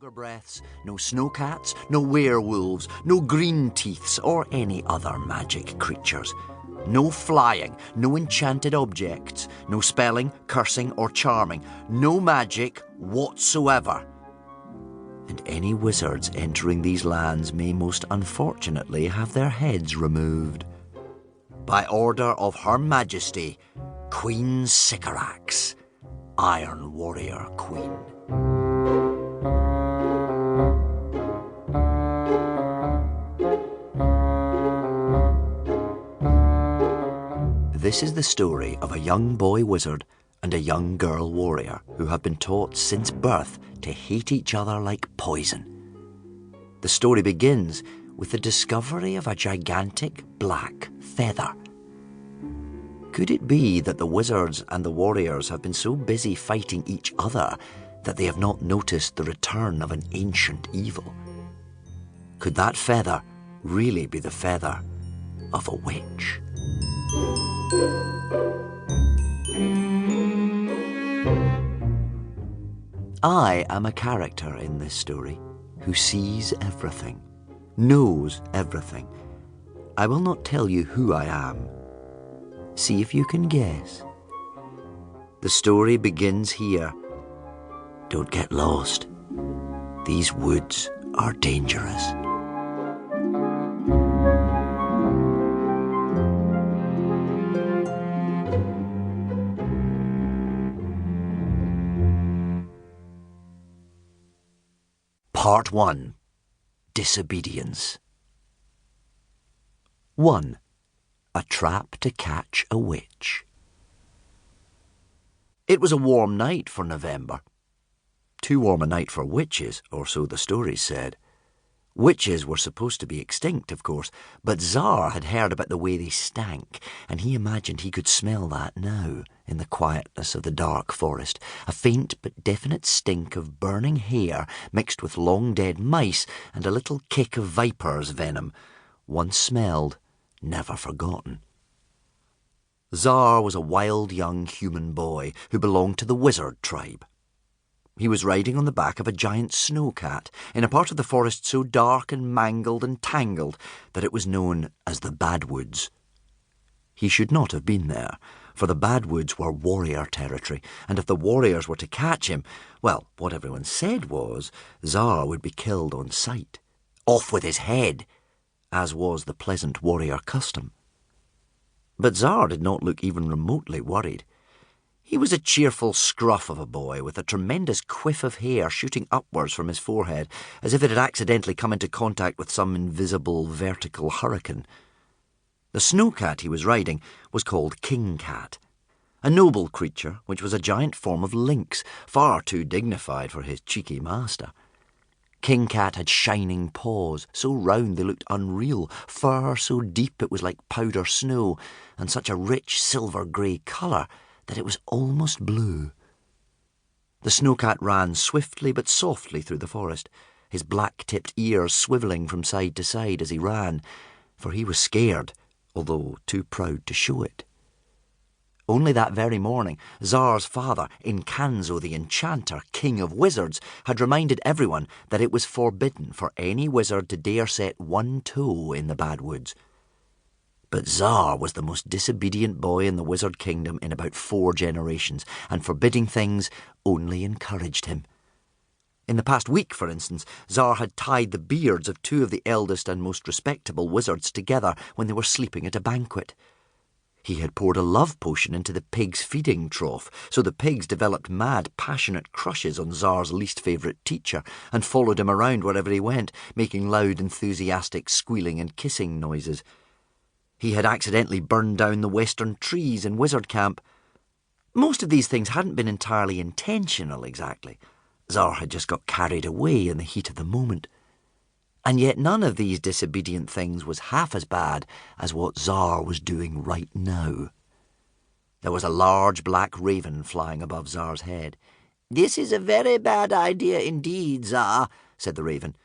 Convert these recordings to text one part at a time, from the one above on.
ogre breaths, no snowcats, no werewolves, no green teeths or any other magic creatures. No flying, no enchanted objects, no spelling, cursing or charming, no magic whatsoever. And any wizards entering these lands may most unfortunately have their heads removed. By order of Her Majesty, Queen Sycorax, Iron Warrior Queen. This is the story of a young boy wizard and a young girl warrior who have been taught since birth to hate each other like poison. The story begins with the discovery of a gigantic black feather. Could it be that the wizards and the warriors have been so busy fighting each other that they have not noticed the return of an ancient evil? Could that feather really be the feather of a witch? I am a character in this story who sees everything, knows everything. I will not tell you who I am. See if you can guess. The story begins here. Don't get lost. These woods are dangerous. Part 1. Disobedience. 1. A trap to catch a witch. It was a warm night for November. Too warm a night for witches, or so the stories said. Witches were supposed to be extinct, of course, but Tsar had heard about the way they stank, and he imagined he could smell that now, in the quietness of the dark forest, a faint but definite stink of burning hair mixed with long dead mice and a little kick of viper's venom, once smelled, never forgotten. Tsar was a wild young human boy who belonged to the wizard tribe. He was riding on the back of a giant snowcat in a part of the forest so dark and mangled and tangled that it was known as the Badwoods. He should not have been there, for the Badwoods were warrior territory, and if the warriors were to catch him, well, what everyone said was Tsar would be killed on sight. Off with his head, as was the pleasant warrior custom. But Tsar did not look even remotely worried. He was a cheerful scruff of a boy with a tremendous quiff of hair shooting upwards from his forehead, as if it had accidentally come into contact with some invisible vertical hurricane. The snowcat he was riding was called King Cat, a noble creature which was a giant form of lynx, far too dignified for his cheeky master. King Cat had shining paws, so round they looked unreal, fur so deep it was like powder snow, and such a rich silver-grey colour that it was almost blue. The snowcat ran swiftly but softly through the forest, his black-tipped ears swivelling from side to side as he ran, for he was scared, although too proud to show it. Only that very morning, Tsar's father, Incanzo the Enchanter, king of wizards, had reminded everyone that it was forbidden for any wizard to dare set one toe in the Badwoods. But Tsar was the most disobedient boy in the wizard kingdom in about 4 generations, and forbidding things only encouraged him. In the past week, for instance, Tsar had tied the beards of 2 of the eldest and most respectable wizards together when they were sleeping at a banquet. He had poured a love potion into the pigs' feeding trough, so the pigs developed mad, passionate crushes on Tsar's least favourite teacher, and followed him around wherever he went, making loud, enthusiastic squealing and kissing noises. He had accidentally burned down the western trees in Wizard Camp. Most of these things hadn't been entirely intentional, exactly. Tsar had just got carried away in the heat of the moment. And yet none of these disobedient things was half as bad as what Tsar was doing right now. There was a large black raven flying above Tsar's head. "This is a very bad idea indeed, Tsar," said the raven.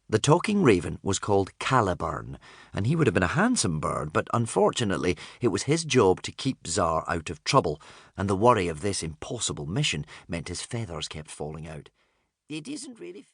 The talking raven was called Caliburn, and he would have been a handsome bird, but unfortunately it was his job to keep Tsar out of trouble, and the worry of this impossible mission meant his feathers kept falling out. "It isn't really fair."